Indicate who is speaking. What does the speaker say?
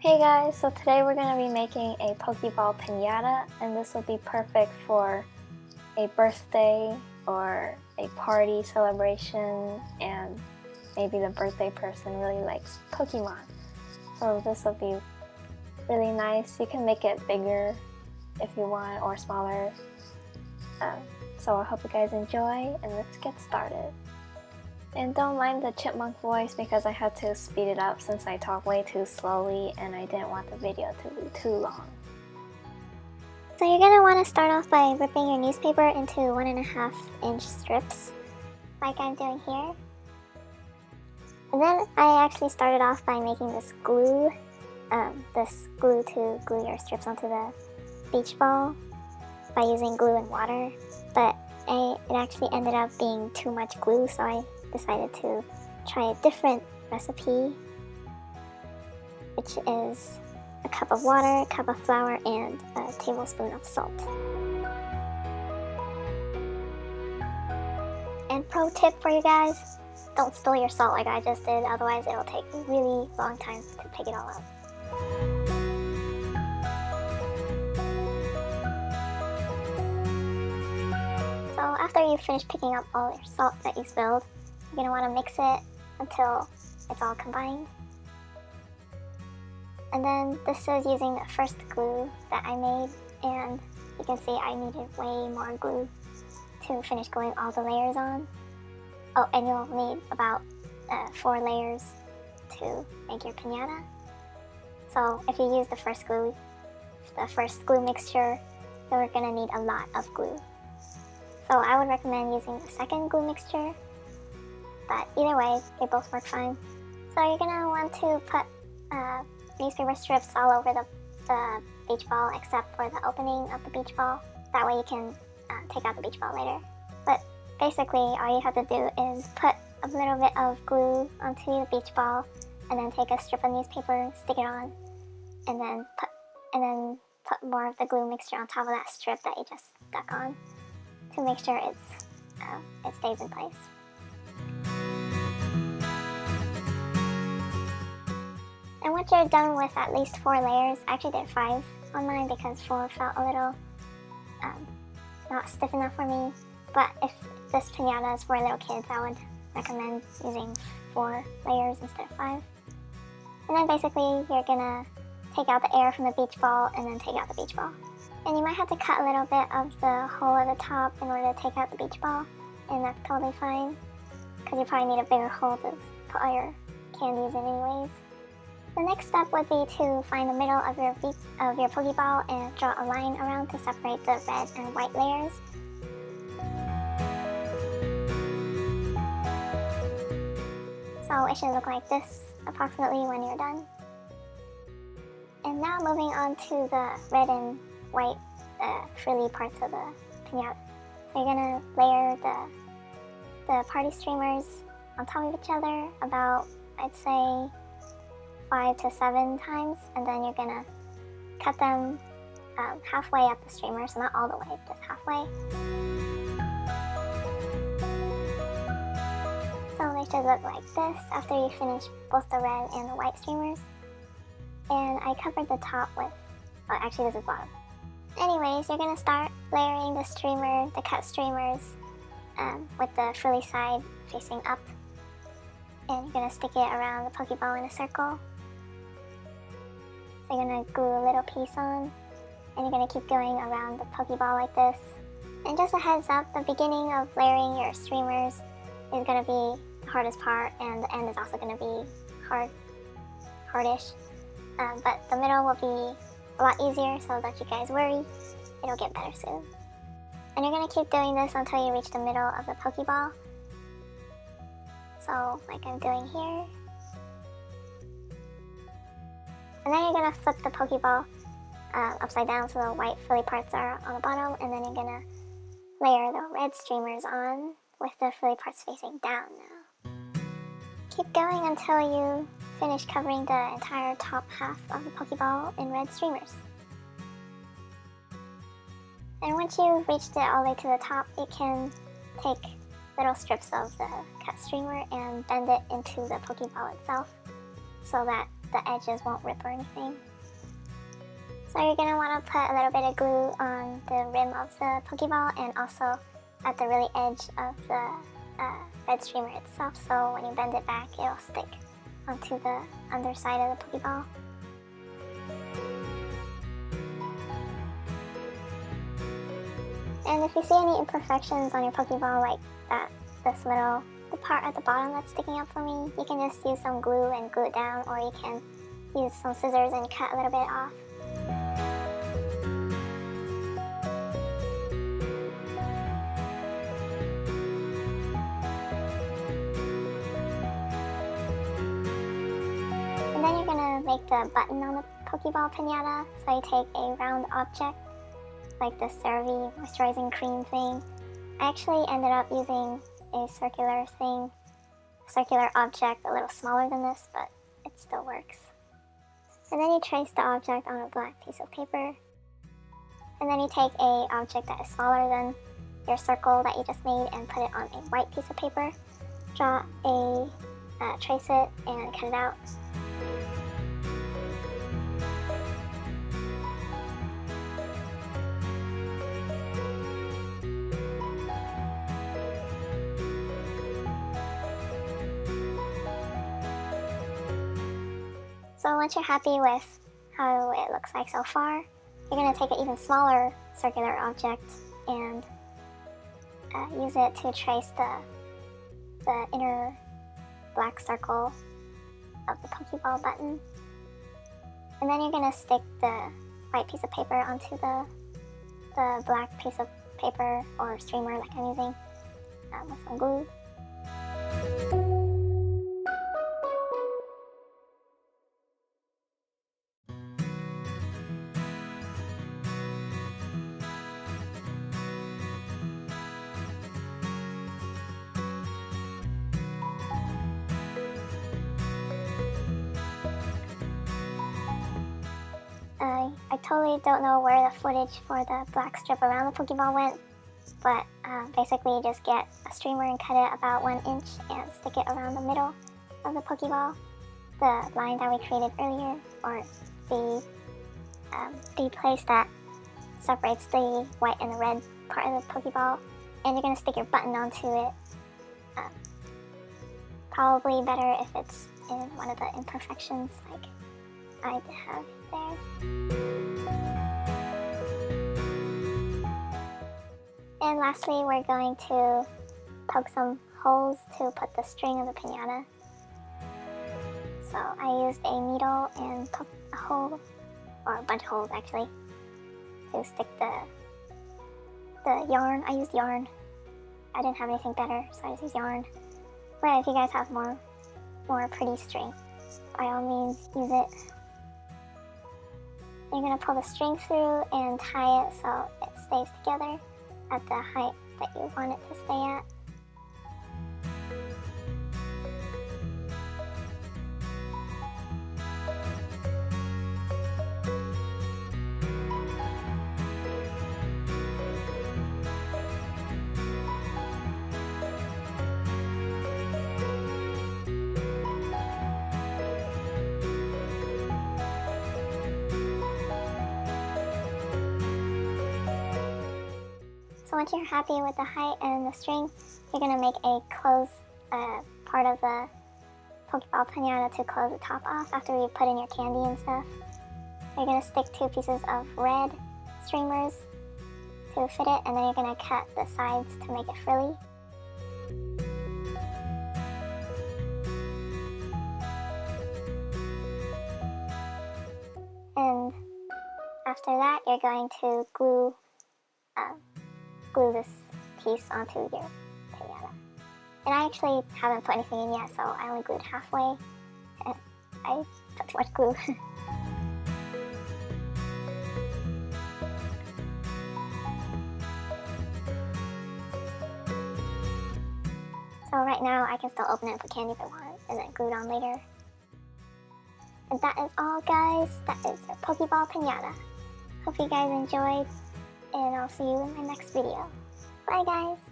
Speaker 1: Hey guys, so today we're going to be making a Pokeball pinata, and this will be perfect for a birthday or a party celebration, and maybe the birthday person really likes Pokemon. So this will be really nice. You can make it bigger if you want or smaller. So I hope you guys enjoy, and let's get started. And don't mind the chipmunk voice because I had to speed it up since I talk way too slowly and I didn't want the video to be too long.
Speaker 2: So you're going to want to start off by ripping your newspaper into 1.5-inch strips, like I'm doing here. And then I actually started off by making this glue to glue your strips onto the beach ball by using glue and water. But it actually ended up being too much glue, so I decided to try a different recipe, which is a cup of water, a cup of flour, and a tablespoon of salt. And pro tip for you guys, don't spill your salt like I just did, otherwise it'll take a really long time to pick it all up. So after you finish picking up all your salt that you spilled, you're going to want to mix it until it's all combined. And then this is using the first glue that I made, and you can see I needed way more glue to finish gluing all the layers on. Oh, and you'll need about 4 layers to make your pinata. So if you use the first glue mixture, you're going to need a lot of glue. So I would recommend using the second glue mixture, but either way, they both work fine. So you're going to want to put newspaper strips all over the beach ball except for the opening of the beach ball. That way you can take out the beach ball later. But basically all you have to do is put a little bit of glue onto the beach ball and then take a strip of newspaper, stick it on, and then put more of the glue mixture on top of that strip that you just stuck on to make sure it stays in place. And once you're done with at least 4 layers, I actually did 5 on mine because 4 felt a little not stiff enough for me. But if this pinata is for little kids, I would recommend using 4 layers instead of 5. And then basically you're gonna take out the air from the beach ball and then take out the beach ball. And you might have to cut a little bit of the hole at the top in order to take out the beach ball, and that's totally fine because you probably need a bigger hole to put all your candies in anyways. The next step would be to find the middle of your Pokeball and draw a line around to separate the red and white layers. So it should look like this approximately when you're done. And now moving on to the red and white frilly parts of the pinata. So you're gonna layer the party streamers on top of each other about, I'd say, 5 to 7 times, and then you're gonna cut them halfway up the streamer, so not all the way, just halfway. So they should look like this after you finish both the red and the white streamers. And I covered the top with, actually this is bottom. Anyways, you're gonna start layering the cut streamers with the frilly side facing up. And you're gonna stick it around the Pokeball in a circle. So you're gonna glue a little piece on, and you're gonna keep going around the Pokeball like this. And just a heads up, the beginning of layering your streamers is gonna be the hardest part, and the end is also gonna be hardish. But the middle will be a lot easier, so don't you guys worry, it'll get better soon. And you're gonna keep doing this until you reach the middle of the Pokeball. So, like I'm doing here. And then you're gonna flip the Pokeball upside down so the white frilly parts are on the bottom, and then you're gonna layer the red streamers on with the frilly parts facing down now. Keep going until you finish covering the entire top half of the Pokeball in red streamers. And once you've reached it all the way to the top, you can take little strips of the cut streamer and bend it into the Pokeball itself. so that the edges won't rip or anything. So you're going to want to put a little bit of glue on the rim of the Pokeball and also at the really edge of the red streamer itself, so when you bend it back it'll stick onto the underside of the Pokeball. And if you see any imperfections on your Pokeball, like the part at the bottom that's sticking up for me, you can just use some glue and glue it down, or you can use some scissors and cut a little bit off. And then you're gonna make the button on the Pokeball Pinata. So you take a round object, like the CeraVe moisturizing cream thing. I actually ended up using a circular object a little smaller than this, but it still works. And then you trace the object on a black piece of paper. And then you take a object that is smaller than your circle that you just made and put it on a white piece of paper. Trace it and cut it out. So once you're happy with how it looks like so far, you're going to take an even smaller circular object and use it to trace the inner black circle of the Pokeball button. And then you're going to stick the white piece of paper onto the black piece of paper or streamer like I'm using with some glue. I totally don't know where the footage for the black strip around the Pokeball went, but basically you just get a streamer and cut it about 1 inch and stick it around the middle of the Pokeball, the line that we created earlier, or the place that separates the white and the red part of the Pokeball, and you're going to stick your button onto it. Probably better if it's in one of the imperfections like I have there. And lastly, we're going to poke some holes to put the string of the pinata. So I used a needle and poked a hole, or a bunch of holes actually, to stick the yarn. I used yarn. I didn't have anything better, so I just used yarn. But if you guys have more pretty string, by all means use it. You're going to pull the string through and tie it so it stays together at the height that you want it to stay at. So once you're happy with the height and the string, you're going to make a close part of the Pokeball Pinata to close the top off after you put in your candy and stuff. You're going to stick 2 pieces of red streamers to fit it, and then you're going to cut the sides to make it frilly. And after that, you're going to glue this piece onto your pinata. And I actually haven't put anything in yet, so I only glued halfway, and I put too much glue. So right now I can still open it and put candy if I want, and then glue it on later. And that is all, guys. That is our Pokeball Pinata. Hope you guys enjoyed, and I'll see you in my next video. Bye, guys!